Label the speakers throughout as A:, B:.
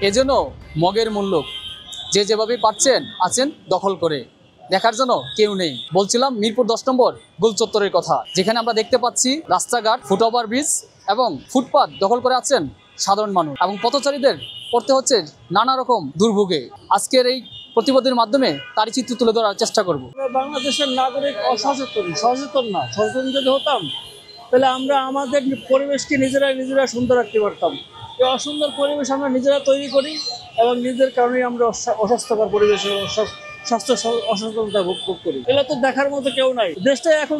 A: এজন্য মগের মূল্য যে যেভাবে পাচ্ছেন আছেন দখল করে, দেখার জন্য কেউ নেই। বলছিলাম মিরপুর 10 নম্বর গোল চত্বরের কথা, যেখানে আমরা দেখতে পাচ্ছি রাস্তাঘাট, ফুটওভার ব্রিজ এবং ফুটপাত দখল করে আছেন সাধারণ মানুষ এবং পথচারীদের পড়তে হচ্ছে নানা রকম দুর্ভোগে। আজকের এই প্রতিবাদের মাধ্যমে তারই চিত্র তুলে ধরার চেষ্টা করব।
B: বাংলাদেশের নাগরিক সচেতন না। সচেতন যদি হতাম তাহলে আমরা আমাদের পরিবেশকে নিজেরা সুন্দর রাখতে পারতাম। এই অসুন্দর পরিবেশ আমরা নিজেরা তৈরি করি এবং নিজের কারণেই আমরা অস্বাস্থ্যকর পরিবেশে স্বাস্থ্য অসচেতনতা ভোগ করি। এগুলো তো দেখার মতো কেউ নাই। দেশটা এখন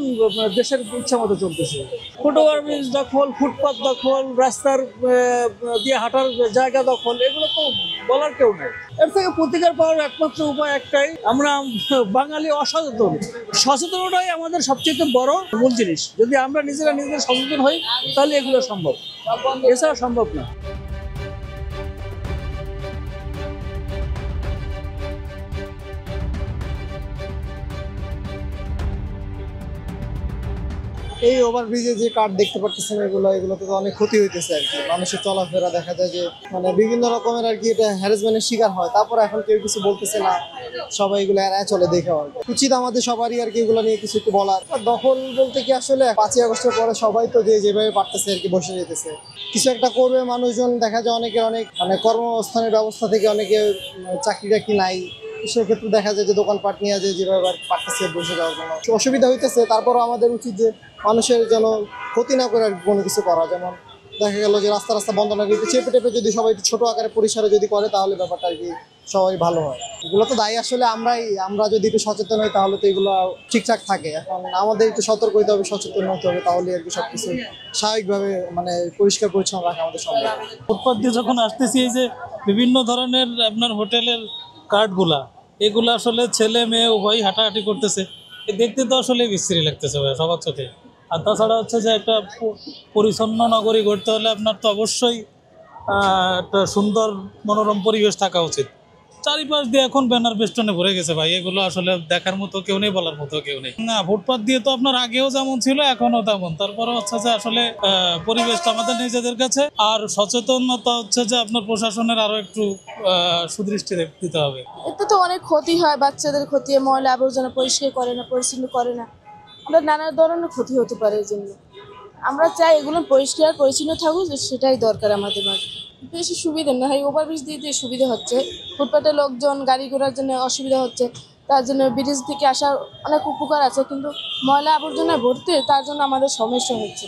B: দেশের ইচ্ছা মতো চলতেছে। ফুটওভার ব্রিজ দখল, ফুটপাত দখল, রাস্তার দিয়ে হাঁটার জায়গা দখল, এগুলো তো বলার কেউ নাই। এর থেকে প্রতিকার পাওয়ার একমাত্র উপায় একটাই, আমরা বাঙালি সচেতনটাই আমাদের সবচেয়ে বড় মূল জিনিস। যদি আমরা নিজেরা সচেতন হই তাহলে এগুলো সম্ভব, এছাড়া সম্ভব না।
C: এই ওভারব্রিজে যে কাঠ দেখতে পাচ্ছেন এগুলোতে তো অনেক ক্ষতি হইতেছে আর কি। মানুষের চলাফেরা দেখা যায় যে বিভিন্ন রকমের আর কি এটা হ্যারাসমেন্টের শিকার হয়। তারপর এখন কেউ কিছু বলতেছে না, সবাই এগুলো এড়ায় চলে দেখে। উচিত আমাদের সবারই আর কি এগুলো নিয়ে কিছু একটু বলার। দখল বলতে কি আসলে 5ই আগস্টের পরে সবাই তো যেভাবে পারতেছে আর কি বসে যেতেছে। কিছু একটা করবে মানুষজন, দেখা যায় অনেক কর্মস্থানের ব্যবস্থা থেকে অনেকে চাকরি নাই, সেক্ষেত্রে দেখা যায় যে দোকানপাট নিয়ে যেভাবে পারতেছে বসে যাওয়ার জন্য অসুবিধা হইতেছে। তারপরও আমাদের উচিত যে মানুষের যেন ক্ষতি না করে আর কোনো কিছু করা। যেমন দেখা গেল যে রাস্তা বন্ধ না করে চেপে টেপে যদি সবাই ছোট আকারে পরিসরে যদি করে তাহলে ব্যাপারটা আর কি সবাই ভালো হয়। এগুলো তো দায়ী আসলে আমরা যদি একটু সচেতন হই তাহলে তো এগুলো ঠিকঠাক থাকে। এখন আমাদের একটু সতর্ক হইতে হবে, সচেতন হতে হবে, তাহলে আর কি সবকিছু স্বাভাবিকভাবে পরিষ্কার পরিচ্ছন্ন রাখা আমাদের সম্ভব।
D: ফুটপাত দিয়ে যখন আসতেছি, এই যে বিভিন্ন ধরনের আপনার হোটেলের কার্ডগুলা, এগুলো আসলে ছেলে মেয়ে উভয়ই হাঁটাহাঁটি করতেছে, দেখতে তো আসলে বিশ্রী লাগতেছে ভাই সবার চোখে। আর তাছাড়া হচ্ছে যে একটা পরিচ্ছন্ন নগরী গড়তে হলে আপনার তো অবশ্যই একটা সুন্দর মনোরম পরিবেশ থাকা উচিত। চারিপাশ দিয়ে এখন ব্যানার বেষ্টনে ভরে গেছে ভাই, এগুলো আসলে দেখার মতো কেউ নেই, বলার মতো কেউ নেই। না, ফুটপাত দিয়ে তো আপনার আগেও যেমন ছিল এখনো তেমন। তারপরে হচ্ছে যে আসলে পরিবেশটা আমাদের নিজেদের কাছে, আর সচেতনতা হচ্ছে যে আপনার প্রশাসনের আরো একটু সুদৃষ্টি দিতে হবে।
E: এতে তো অনেক ক্ষতি হয়, বাচ্চাদের ক্ষতি, ময়লা আবর্জনা পরিষ্কার করে না, পরিচ্ছন্ন করে না, আমরা নানা ধরনের ক্ষতি হতে পারে। এই জন্য আমরা চাই এগুলো পরিষ্কার পরিচ্ছন্ন থাকুক, সেটাই দরকার আমাদের মাঝে। বেশি সুবিধা না হয়, ওভারব্রিজ দিয়ে সুবিধা হচ্ছে, ফুটপাতে লোকজন গাড়ি ঘোড়ার জন্য অসুবিধা হচ্ছে, তার জন্য ব্রিজ থেকে আসার অনেক উপকার আছে, কিন্তু ময়লা আবর্জনা ভর্তি, তার জন্য আমাদের সমস্যা হচ্ছে।